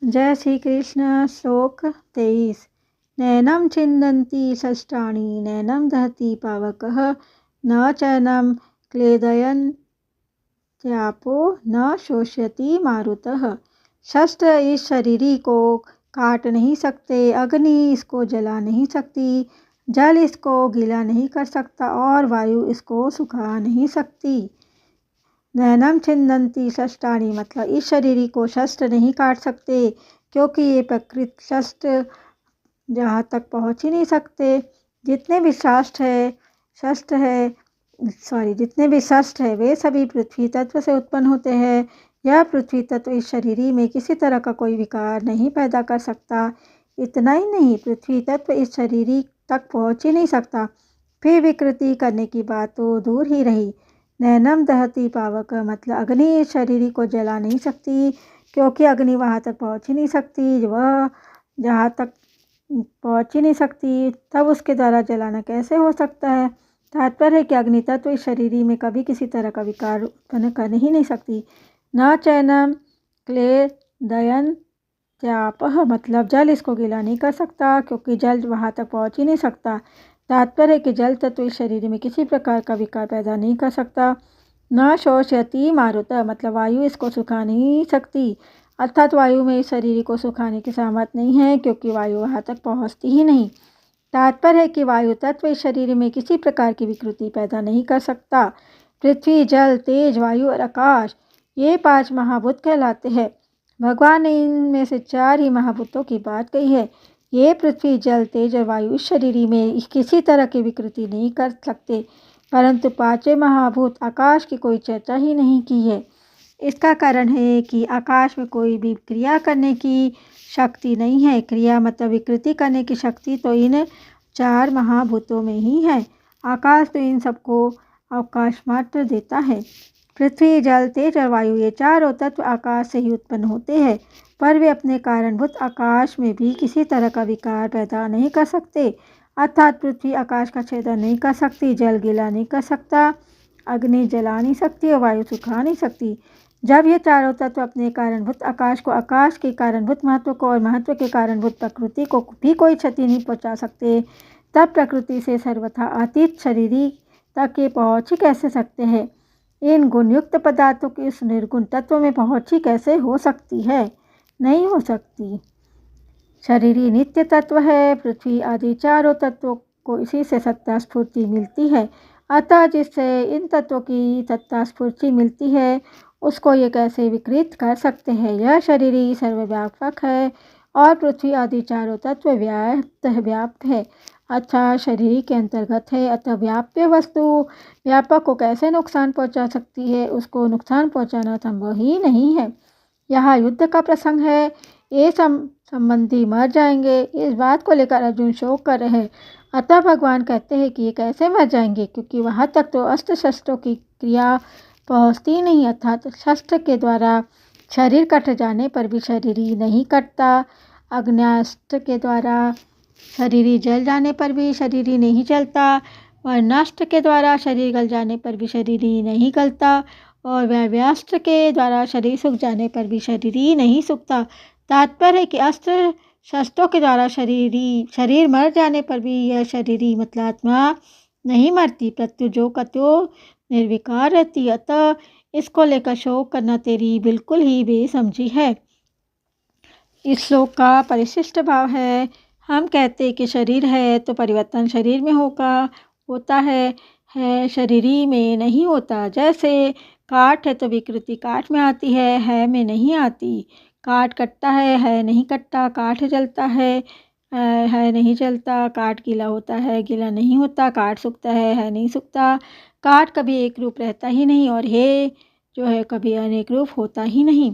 जय श्री कृष्ण। श्लोक 23। नैनं छिन्दन्ति शस्त्राणि नैनं दहति पावकः न चैनं क्लेदयन्त्यापो न शोषयति मारुतः। शस्त्र इस शरीर को काट नहीं सकते, अग्नि इसको जला नहीं सकती, जल इसको गीला नहीं कर सकता और वायु इसको सुखा नहीं सकती। नैनम छिन्दन्ति शस्त्राणि मतलब इस शरीर को शस्त्र नहीं काट सकते, क्योंकि ये प्रकृत शस्त्र जहाँ तक पहुँच ही नहीं सकते। जितने भी शस्त्र है वे सभी पृथ्वी तत्व से उत्पन्न होते हैं। यह पृथ्वी तत्व इस शरीर में किसी तरह का कोई विकार नहीं पैदा कर सकता। इतना ही नहीं, पृथ्वी तत्व इस शरीर तक पहुँच ही नहीं सकता, फिर विकृति करने की बात तो दूर ही रही। नैनम दहति पावक मतलब अग्नि इस शरीर को जला नहीं सकती, क्योंकि अग्नि वहाँ तक पहुँच ही नहीं सकती। वह जहाँ तक पहुँच ही नहीं सकती, तब उसके द्वारा जलाना कैसे हो सकता है। तात्पर्य है कि अग्नि तत्व इस शरीर में कभी किसी तरह का विकार उत्पन्न कर ही नहीं सकती। न चैनम क्लेदयन्त्यापः मतलब जल इसको गीला नहीं कर सकता, क्योंकि जल वहाँ तक पहुँच ही नहीं सकता। तात्पर्य है कि जल तत्व इस शरीर में किसी प्रकार का विकार पैदा नहीं कर सकता। न शोषयति मारुतः मतलब वायु इसको सुखा नहीं सकती, अर्थात वायु में इस शरीर को सुखाने की सामर्थ्य नहीं है, क्योंकि वायु वहाँ तक पहुँचती ही नहीं। तात्पर्य है कि वायु तत्व इस शरीर में किसी प्रकार की विकृति पैदा नहीं कर सकता। पृथ्वी, जल, तेज, वायु और आकाश ये 5 महाभूत कहलाते हैं। भगवान ने इनमें से 4 ही महाभूतों की बात कही है। ये पृथ्वी, जल, तेज और वायु इस शरीर में किसी तरह की विकृति नहीं कर सकते, परंतु 5वें महाभूत आकाश की कोई चर्चा ही नहीं की है। इसका कारण है कि आकाश में कोई भी क्रिया करने की शक्ति नहीं है। क्रिया मतलब विकृति करने की शक्ति तो इन 4 महाभूतों में ही है। आकाश तो इन सबको अवकाश मात्र देता है। पृथ्वी, जल, तेज और वायु ये चारों तत्व आकाश से ही उत्पन्न होते हैं, पर वे अपने कारणभूत आकाश में भी किसी तरह का विकार पैदा नहीं कर सकते। अर्थात पृथ्वी आकाश का छेदन नहीं कर सकती, जल गीला नहीं कर सकता, अग्नि जला नहीं सकती और वायु सुखा नहीं सकती। जब ये चारों तत्व अपने कारणभूत आकाश को, आकाश के कारणभूत महत्व को और महत्व के कारणभूत प्रकृति को भी कोई क्षति नहीं पहुँचा सकते, तब प्रकृति से सर्वथा अतीत शरीर तक ये पहुँच ही कैसे सकते हैं। इन गुणयुक्त पदार्थों की इस निर्गुण तत्व में पहुँच ही कैसे हो सकती है, नहीं हो सकती। शरीरी नित्य तत्व है। पृथ्वी आदि चारों तत्वों को इसी से सत्ता स्फूर्ति मिलती है, अतः जिससे इन तत्वों की सत्ता स्फूर्ति मिलती है उसको ये कैसे विकृत कर सकते हैं। यह शरीरी सर्वव्यापक है और पृथ्वी आदि चारों तत्व व्याप्त है, अर्थात शरीर के अंतर्गत है। अतः व्याप्य वस्तु व्यापक को कैसे नुकसान पहुंचा सकती है, उसको नुकसान पहुंचाना संभव ही नहीं है। यहाँ युद्ध का प्रसंग है, ये संबंधी मर जाएंगे, इस बात को लेकर अर्जुन शोक कर रहे हैं। अतः भगवान कहते हैं कि ये कैसे मर जाएंगे, क्योंकि वहाँ तक तो अस्त्र शस्त्रों की क्रिया पहुँचती नहीं, अर्थात शस्त्र के द्वारा शरीर कट जाने पर भी शरीर नहीं कटता, अग्न्यास्त्र के द्वारा शरीर जल जाने पर भी शरीर नहीं जलता, वर्णास्त्र के द्वारा शरीर गल जाने पर भी शरीर नहीं गलता, और वायव्यास्त्र के द्वारा शरीर सूख जाने पर भी शरीर नहीं सूखता। तात्पर्य है कि अस्त्र शस्त्रों के द्वारा शरीर मर जाने पर भी यह शरीर मतलब आत्मा नहीं मरती, प्रत्यु जो का त्यो निर्विकार रहती। अतः इसको लेकर शोक करना तेरी बिल्कुल ही बेसमझी है। इस श्लोक का परिशिष्ट भाव है, हम कहते कि शरीर है तो परिवर्तन शरीर में होता है शरीर में नहीं होता। जैसे काठ है तो विकृति काठ में आती है में नहीं आती। काठ कटता है नहीं कटता, काठ जलता है नहीं जलता, काठ गीला होता है गीला नहीं होता, काठ सूखता है नहीं सूखता। काठ कभी एक रूप रहता ही नहीं और जो है कभी अनेक रूप होता ही नहीं।